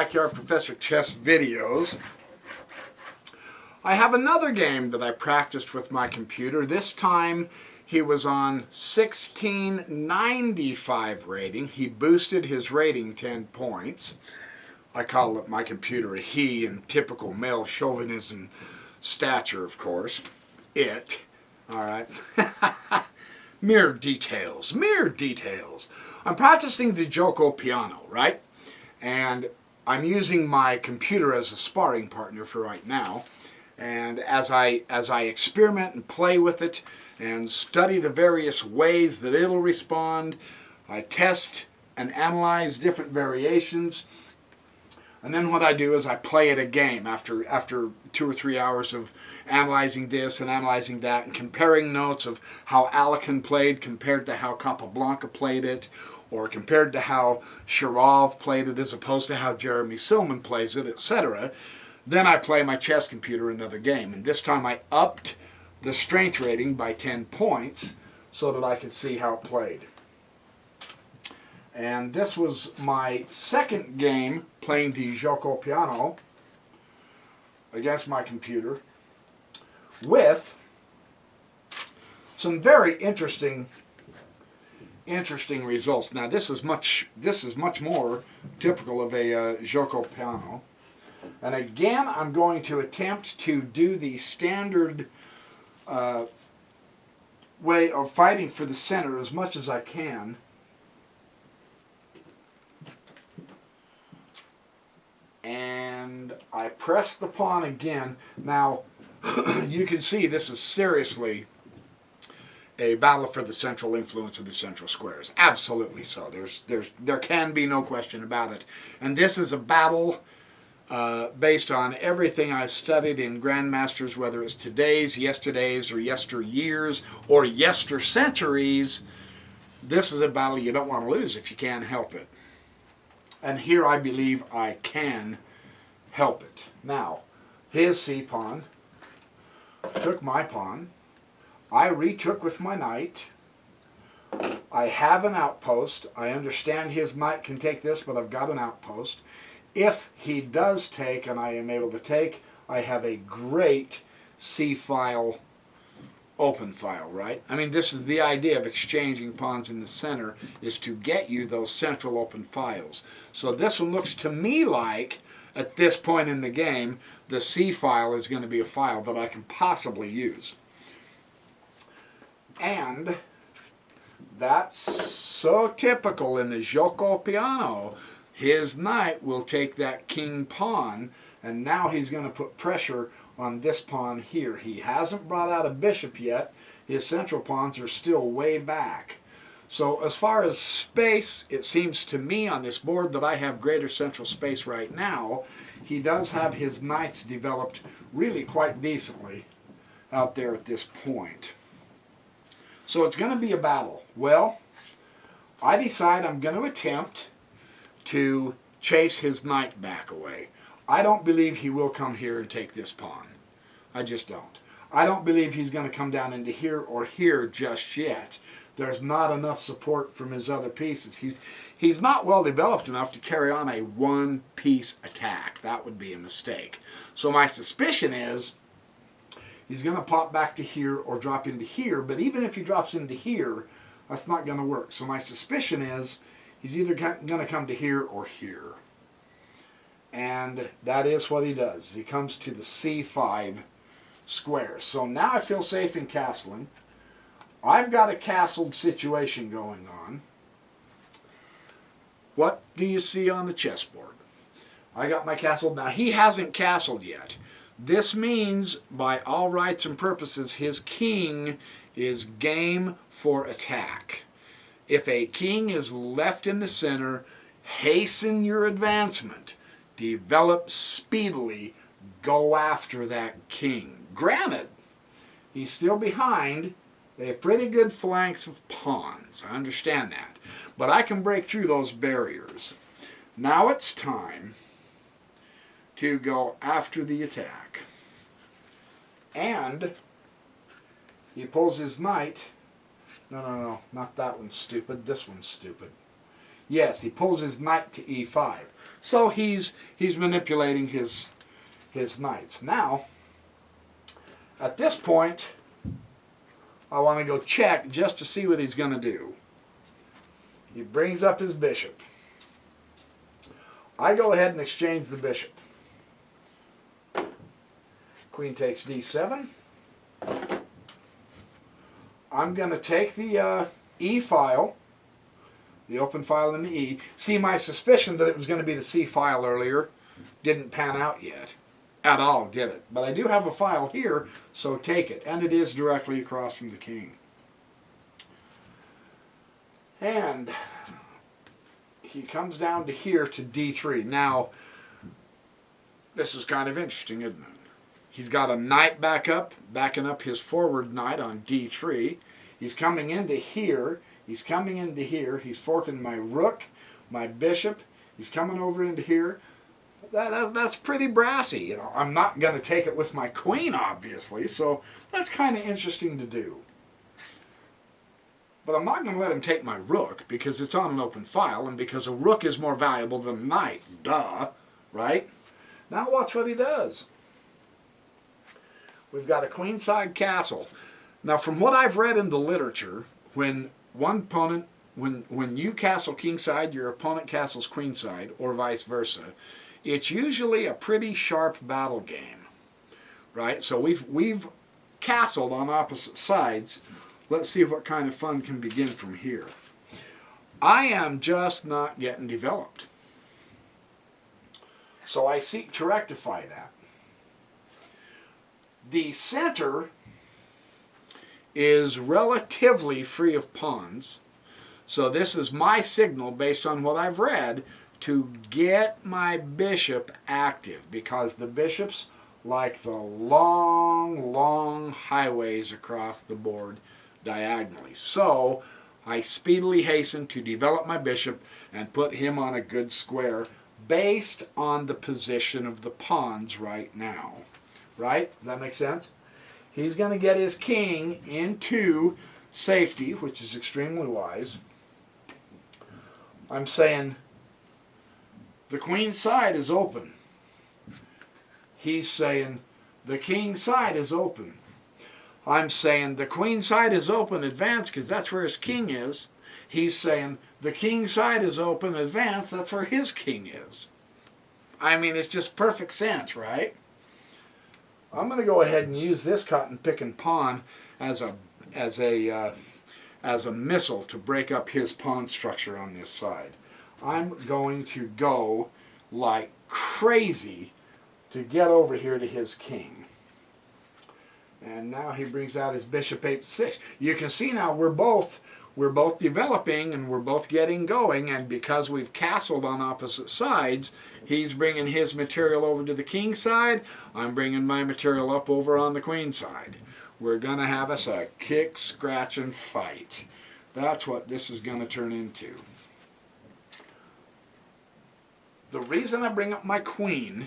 Backyard Professor Chess videos. I have another game that I practiced with my computer. This time he was on 1695 rating. He boosted his rating 10 points. I call it my computer a he in typical male chauvinism stature, of course. It. All right. Mere details. Mere details. I'm practicing the Giuoco Piano, right? And I'm using my computer as a sparring partner for right now. And as I experiment and play with it and study the various ways that it'll respond, I test and analyze different variations. And then what I do is I play it a game after 2 or 3 hours of analyzing this and analyzing that and comparing notes of how Alekin played compared to how Capablanca played it, or compared to how Shirov played it as opposed to how Jeremy Silman plays it, etc. Then I play my chess computer another game. And this time I upped the strength rating by 10 points so that I could see how it played. And this was my second game playing the Giuoco Piano against my computer with some very interesting results. Now this is much more typical of a Giuoco Piano. And again, I'm going to attempt to do the standard way of fighting for the center as much as I can. And I press the pawn again. Now, you can see this is seriously a battle for the central influence of the central squares. Absolutely so. There can be no question about it. And this is a battle based on everything I've studied in Grandmasters, whether it's today's, yesterday's, or yesteryears, or yestercenturies. This is a battle you don't want to lose if you can help it. And here I believe I can help it. Now, his c-pawn took my pawn. I retook with my knight. I have an outpost. I understand his knight can take this, but I've got an outpost. If he does take, and I am able to take, I have a great c-file, open file, right? I mean, this is the idea of exchanging pawns in the center, is to get you those central open files. So this one looks to me like, at this point in the game, the c-file is going to be a file that I can possibly use. And that's so typical in the Giuoco Piano. His knight will take that king pawn, and now he's going to put pressure on this pawn here. He hasn't brought out a bishop yet. His central pawns are still way back. So as far as space, it seems to me on this board that I have greater central space right now. He does have his knights developed really quite decently out there at this point. So it's going to be a battle. Well, I decide I'm going to attempt to chase his knight back away. I don't believe he will come here and take this pawn. I just don't. I don't believe he's going to come down into here or here just yet. There's not enough support from his other pieces. He's not well developed enough to carry on a one-piece attack. That would be a mistake. So my suspicion is he's going to pop back to here or drop into here, but even if he drops into here, that's not going to work. So my suspicion is he's either going to come to here or here. And that is what he does. He comes to the c5 square. So now I feel safe in castling. I've got a castled situation going on. What do you see on the chessboard? I got my castle. Now he hasn't castled yet. This means, by all rights and purposes, his king is game for attack. If a king is left in the center, hasten your advancement. Develop speedily. Go after that king. Granted, he's still behind a pretty good phalanx of pawns. I understand that. But I can break through those barriers. Now it's time to go after the attack. And he pulls his knight. No, not that one's stupid. This one's stupid. Yes, he pulls his knight to e5. So he's manipulating his knights. Now, at this point, I want to go check just to see what he's going to do. He brings up his bishop. I go ahead and exchange the bishop. Queen takes d7. I'm going to take the E file, the open file in the E. See, my suspicion that it was going to be the C file earlier didn't pan out yet. At all, did it? But I do have a file here, so take it. And it is directly across from the king. And he comes down to here to d3. Now, this is kind of interesting, isn't it? He's got a knight backing up his forward knight on d3. He's coming into here. He's coming into here. He's forking my rook, my bishop. He's coming over into here. That's pretty brassy. You know, I'm not going to take it with my queen, obviously, so that's kind of interesting to do. But I'm not going to let him take my rook because it's on an open file and because a rook is more valuable than a knight. Duh, right? Now watch what he does. We've got a queenside castle. Now, from what I've read in the literature, when one opponent, when you castle kingside, your opponent castles queenside, or vice versa, it's usually a pretty sharp battle game, right? So we've castled on opposite sides. Let's see what kind of fun can begin from here. I am just not getting developed. So I seek to rectify that. The center is relatively free of pawns. So this is my signal, based on what I've read, to get my bishop active, because the bishops like the long, long highways across the board diagonally. So I speedily hasten to develop my bishop and put him on a good square based on the position of the pawns right now. Right? Does that make sense? He's going to get his king into safety, which is extremely wise. I'm saying the queen's side is open. He's saying the king's side is open. I'm saying the queen's side is open, advance, because that's where his king is. He's saying the king's side is open, advance, that's where his king is. I mean, it's just perfect sense, right? I'm going to go ahead and use this cotton-picking pawn as a missile to break up his pawn structure on this side. I'm going to go like crazy to get over here to his king. And now he brings out his bishop 8-6. You can see now we're both developing and we're both getting going, and because we've castled on opposite sides, he's bringing his material over to the king side, I'm bringing my material up over on the queen side. We're going to have us a kick, scratch, and fight. That's what this is going to turn into. The reason I bring up my queen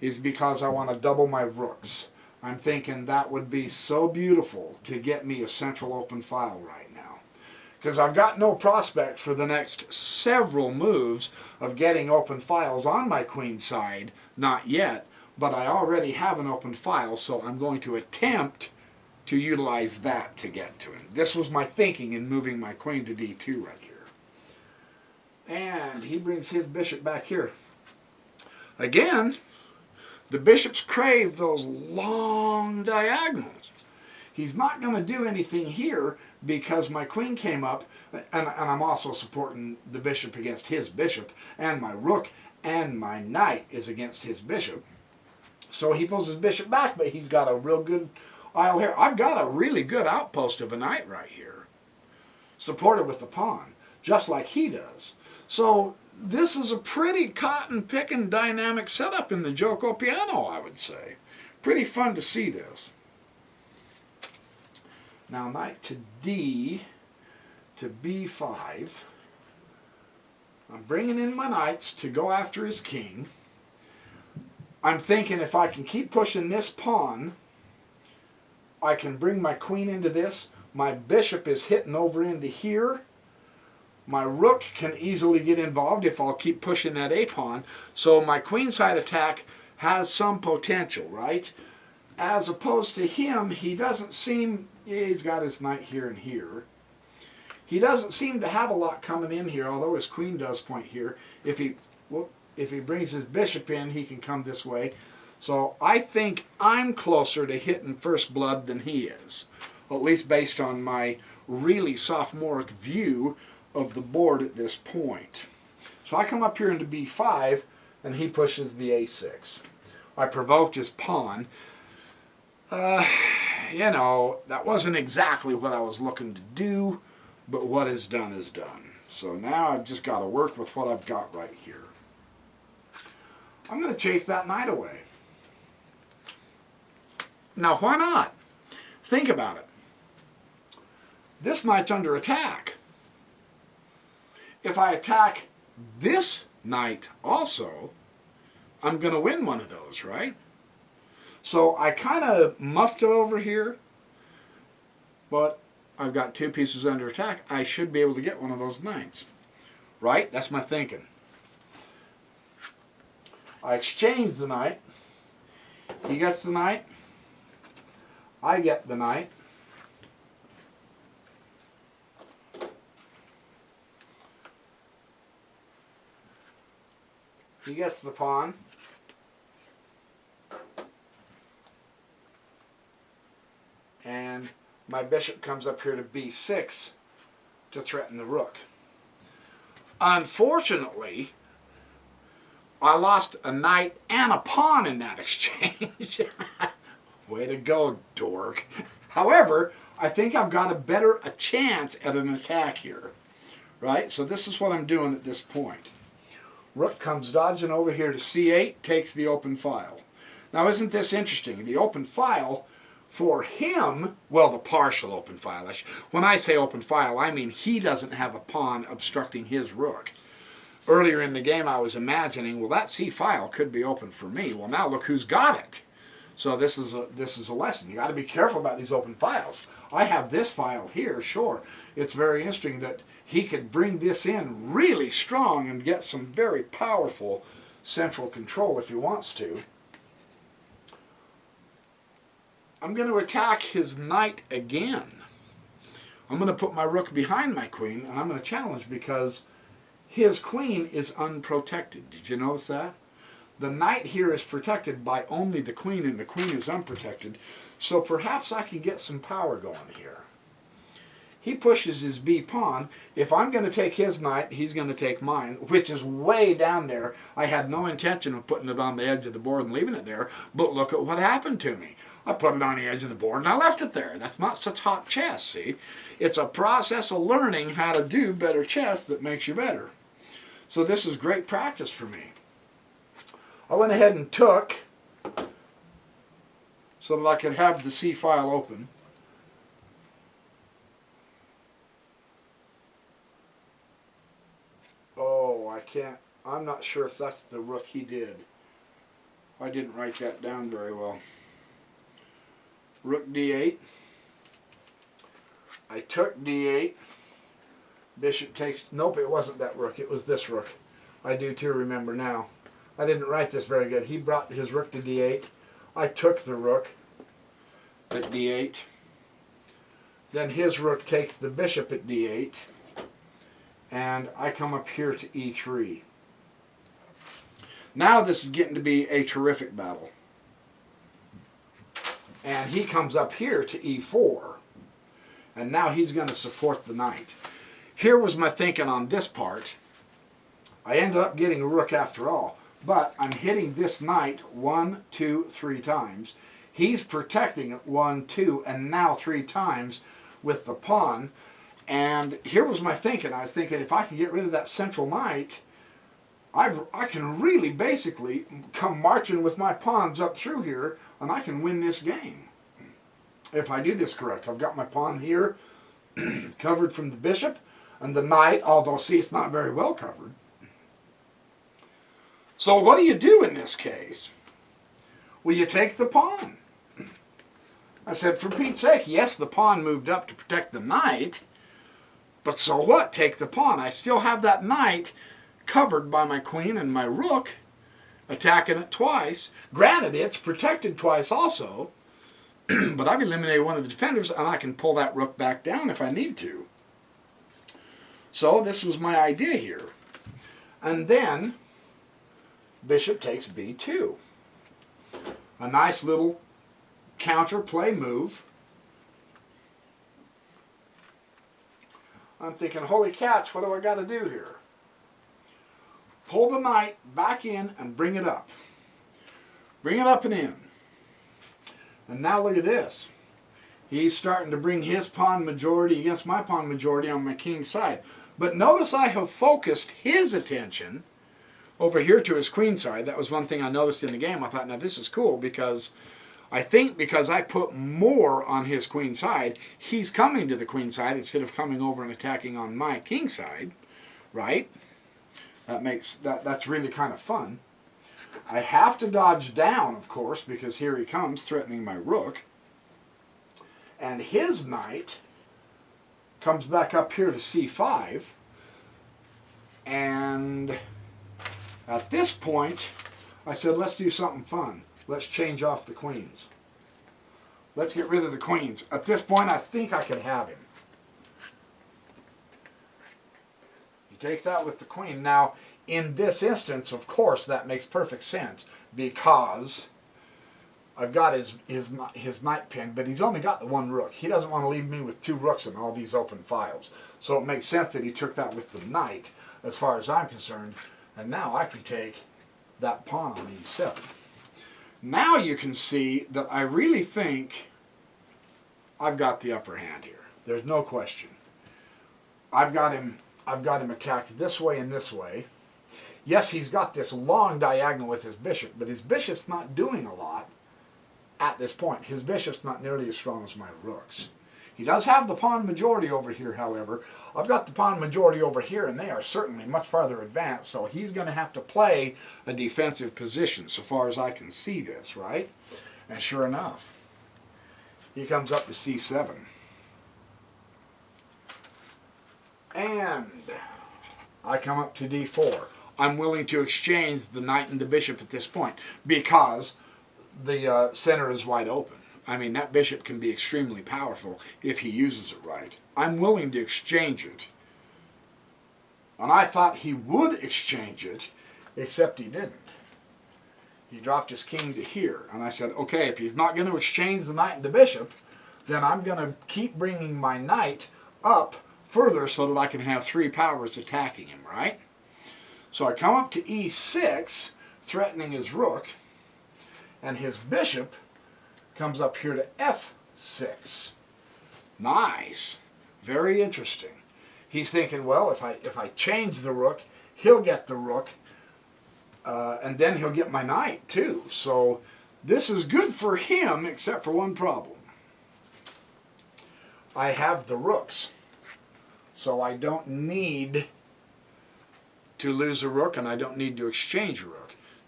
is because I want to double my rooks. I'm thinking that would be so beautiful to get me a central open file right now. Because I've got no prospect for the next several moves of getting open files on my queen side, not yet, but I already have an open file, so I'm going to attempt to utilize that to get to him. This was my thinking in moving my queen to d2 right here. And he brings his bishop back here. Again, the bishops crave those long diagonals. He's not going to do anything here because my queen came up, and I'm also supporting the bishop against his bishop, and my rook and my knight is against his bishop. So he pulls his bishop back, but he's got a real good aisle here. I've got a really good outpost of a knight right here, supported with the pawn, just like he does. So this is a pretty cotton-picking dynamic setup in the Giuoco Piano, I would say. Pretty fun to see this. Now knight to D to B5. I'm bringing in my knights to go after his king. I'm thinking if I can keep pushing this pawn, I can bring my queen into this. My bishop is hitting over into here. My rook can easily get involved if I'll keep pushing that a pawn. So my queenside attack has some potential, right? As opposed to him, he doesn't seem, he's got his knight here and here. He doesn't seem to have a lot coming in here, although his queen does point here. If he brings his bishop in, he can come this way. So I think I'm closer to hitting first blood than he is, at least based on my really sophomoric view of the board at this point. So I come up here into b5, and he pushes the a6. I provoked his pawn. You know, that wasn't exactly what I was looking to do, but what is done is done. So now I've just got to work with what I've got right here. I'm going to chase that knight away. Now, why not? Think about it. This knight's under attack. If I attack this knight also, I'm going to win one of those, right? So I kind of muffed it over here, but I've got two pieces under attack. I should be able to get one of those knights, right? That's my thinking. I exchange the knight. He gets the knight. I get the knight. He gets the pawn. And my bishop comes up here to b6 to threaten the rook. Unfortunately, I lost a knight and a pawn in that exchange. Way to go, dork. However, I think I've got a chance at an attack here. Right? So this is what I'm doing at this point. Rook comes dodging over here to c8, takes the open file. Now isn't this interesting? The open file for him, well, the partial open file. When I say open file, I mean he doesn't have a pawn obstructing his rook. Earlier in the game I was imagining, well, that c file could be open for me. Well, now look who's got it. So this is a lesson. You got to be careful about these open files. I have this file here, sure. It's very interesting that he could bring this in really strong and get some very powerful central control if he wants to. I'm going to attack his knight again. I'm going to put my rook behind my queen, and I'm going to challenge because his queen is unprotected. Did you notice that? The knight here is protected by only the queen, and the queen is unprotected. So perhaps I can get some power going here. He pushes his b pawn. If I'm going to take his knight, he's going to take mine, which is way down there. I had no intention of putting it on the edge of the board and leaving it there, but look at what happened to me. I put it on the edge of the board and I left it there. That's not such hot chess, see? It's a process of learning how to do better chess that makes you better. So this is great practice for me. I went ahead and took so that I could have the C file open. Oh, I can't. I'm not sure if that's the rook he did. I didn't write that down very well. Rook d8. I took d8. Bishop takes... Nope, it wasn't that rook. It was this rook. I do too remember now. I didn't write this very good. He brought his rook to d8. I took the rook at d8. Then his rook takes the bishop at d8. And I come up here to e3. Now this is getting to be a terrific battle. And he comes up here to e4. And now he's going to support the knight. Here was my thinking on this part. I ended up getting a rook after all. But I'm hitting this knight 1, 2, 3 times. He's protecting it 1, 2, and now 3 times with the pawn. And here was my thinking. I was thinking if I can get rid of that central knight, I can really basically come marching with my pawns up through here, and I can win this game. If I do this correct. I've got my pawn here covered from the bishop, and the knight, although see it's not very well covered. So what do you do in this case? Well, you take the pawn. I said, for Pete's sake, yes, the pawn moved up to protect the knight, But so what? Take the pawn. I still have that knight covered by my queen and my rook, attacking it twice. Granted, it's protected twice also, but I've eliminated one of the defenders, and I can pull that rook back down if I need to. So this was my idea here. And then bishop takes b2. A nice little counterplay move. I'm thinking, holy cats, what do I got to do here? Pull the knight back in and bring it up. Bring it up and in. And now look at this. He's starting to bring his pawn majority against my pawn majority on my king's side. But notice I have focused his attention over here to his queen side. That was one thing I noticed in the game. I thought, now this is cool, because I think because I put more on his queen side, he's coming to the queen side instead of coming over and attacking on my king side, right? That's really kind of fun. I have to dodge down, of course, because here he comes threatening my rook. And his knight comes back up here to c5. And at this point, I said, let's do something fun. Let's change off the queens. Let's get rid of the queens. At this point, I think I could have him. He takes that with the queen. Now, in this instance, of course, that makes perfect sense, because I've got his knight pinned, but he's only got the one rook. He doesn't want to leave me with two rooks in all these open files. So it makes sense that he took that with the knight, as far as I'm concerned. And now I can take that pawn on e7. Now you can see that I really think I've got the upper hand here. There's no question. I've got him attacked this way and this way. Yes, he's got this long diagonal with his bishop, but his bishop's not doing a lot at this point. His bishop's not nearly as strong as my rooks. He does have the pawn majority over here, however. I've got the pawn majority over here, and they are certainly much farther advanced, so he's going to have to play a defensive position, so far as I can see this, right? And sure enough, he comes up to c7. And I come up to d4. I'm willing to exchange the knight and the bishop at this point, because the center is wide open. I mean, that bishop can be extremely powerful if he uses it right. I'm willing to exchange it. And I thought he would exchange it, except he didn't. He dropped his king to here. And I said, okay, if he's not going to exchange the knight and the bishop, then I'm going to keep bringing my knight up further so that I can have three powers attacking him, right? So I come up to e6, threatening his rook, and his bishop comes up here to f6. Nice. Very interesting. He's thinking, well, if I change the rook, he'll get the rook, and then he'll get my knight too. So this is good for him, except for one problem. I have the rooks, so I don't need to lose a rook, and I don't need to exchange a rook.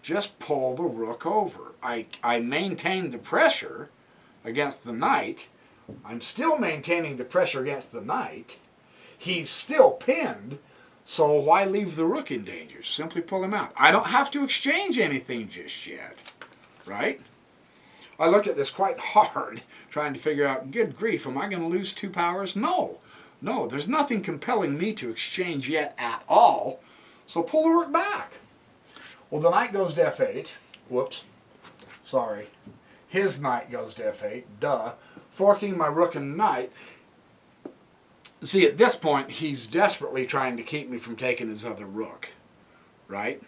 Just pull the rook over. I maintain the pressure against the knight. I'm still maintaining the pressure against the knight. He's still pinned, so why leave the rook in danger? Simply pull him out. I don't have to exchange anything just yet, right? I looked at this quite hard, trying to figure out, good grief, am I going to lose two powers? No. No, there's nothing compelling me to exchange yet at all, so pull the rook back. Well, the knight goes to f8. Whoops. Sorry. His knight goes to f8. Duh. Forking my rook and knight. See, at this point, he's desperately trying to keep me from taking his other rook. Right?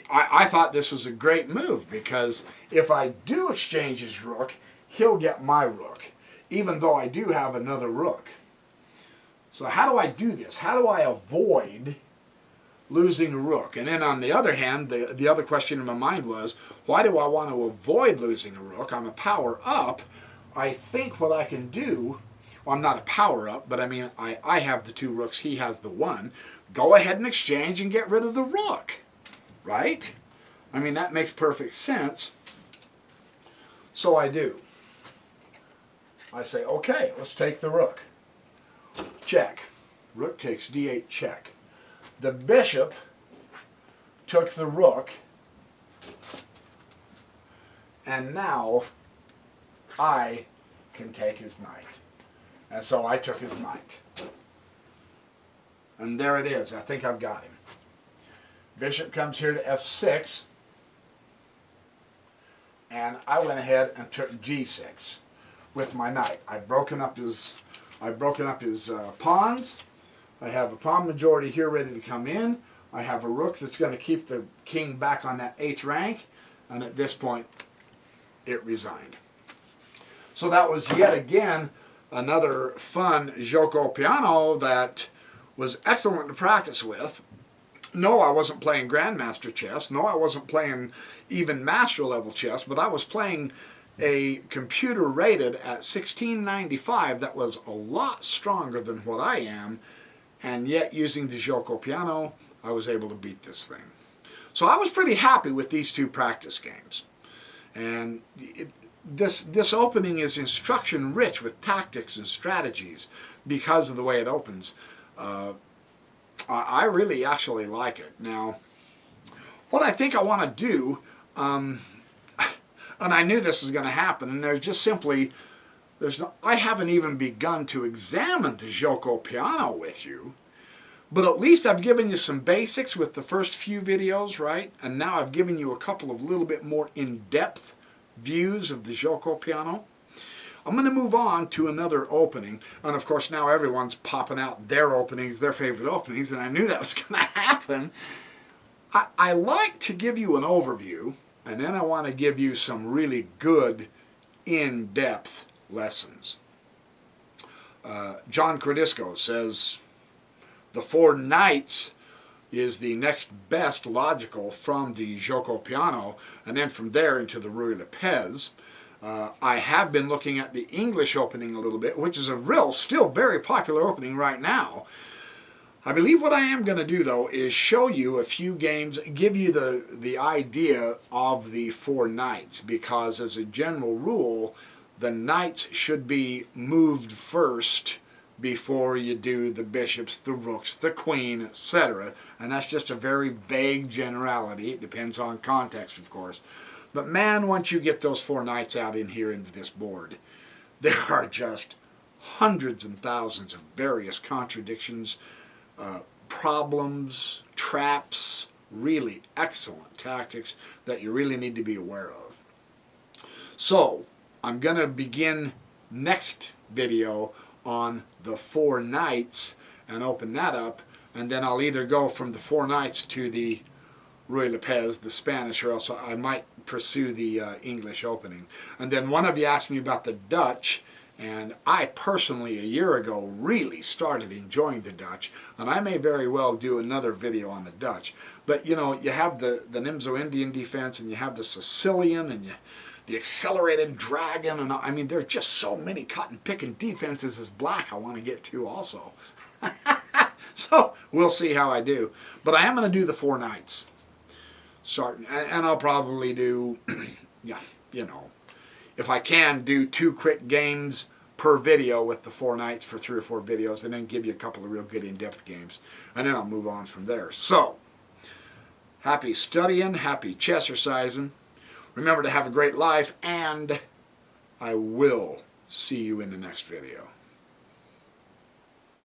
I thought this was a great move, because if I do exchange his rook, he'll get my rook, even though I do have another rook. So how do I do this? How do I avoid losing a rook? And then on the other hand, the other question in my mind was, why do I want to avoid losing a rook? I'm a power up. I think what I can do, well, I'm not a power up, but I mean, I have the two rooks, he has the one. Go ahead and exchange and get rid of the rook, right? I mean, that makes perfect sense. So I do. I say, okay, let's take the rook. Check. Rook takes d8 check. The bishop took the rook, and now I can take his knight. And so I took his knight. And there it is. I think I've got him. Bishop comes here to f6. And I went ahead and took g6 with my knight. I've broken up his pawns. I have a pawn majority here ready to come in. I have a rook that's going to keep the king back on that 8th rank. And at this point, it resigned. So that was yet again another fun Giuoco Piano that was excellent to practice with. No, I wasn't playing Grandmaster chess. No, I wasn't playing even Master level chess, but I was playing a computer rated at 1695 that was a lot stronger than what I am, and yet using the Giuoco Piano, I was able to beat this thing. So I was pretty happy with these two practice games. And this opening is instruction rich with tactics and strategies because of the way it opens. I really actually like it. Now, what I think I want to do, and I knew this was going to happen, and there's just simply, I haven't even begun to examine the Giuoco Piano with you, but at least I've given you some basics with the first few videos, right? And now I've given you a couple of little bit more in-depth views of the Giuoco Piano. I'm going to move on to another opening, and of course now everyone's popping out their openings, their favorite openings, and I knew that was going to happen. I like to give you an overview, and then I want to give you some really good in-depth lessons. John Cordisco says the 4 knights is the next best logical from the Giuoco Piano, and then from there into the Ruy Lopez. I have been looking at the English opening a little bit, which is a still very popular opening right now. I believe what I am going to do, though, is show you a few games, give you the idea of the 4 knights, because as a general rule, the knights should be moved first before you do the bishops, the rooks, the queen, etc. And that's just a very vague generality. It depends on context, of course. But man, once you get those 4 knights out in here into this board, there are just hundreds and thousands of various contradictions, problems, traps, really excellent tactics that you really need to be aware of. So, I'm going to begin next video on the 4 knights and open that up, and then I'll either go from the 4 knights to the Ruy Lopez, the Spanish, or else I might pursue the English opening. And then one of you asked me about the Dutch, and I personally, a year ago, really started enjoying the Dutch, and I may very well do another video on the Dutch. But, you know, you have the Nimzo-Indian defense, and you have the Sicilian, and the accelerated dragon, and I mean, there's just so many cotton-picking defenses as black I want to get to also. So, we'll see how I do. But I am going to do the 4 knights. Starting, and I'll probably do, yeah, you know, if I can, do 2 quick games per video with the 4 knights for 3 or 4 videos, and then give you a couple of real good in-depth games, and then I'll move on from there. So, happy studying, happy chessercising. Remember to have a great life, and I will see you in the next video.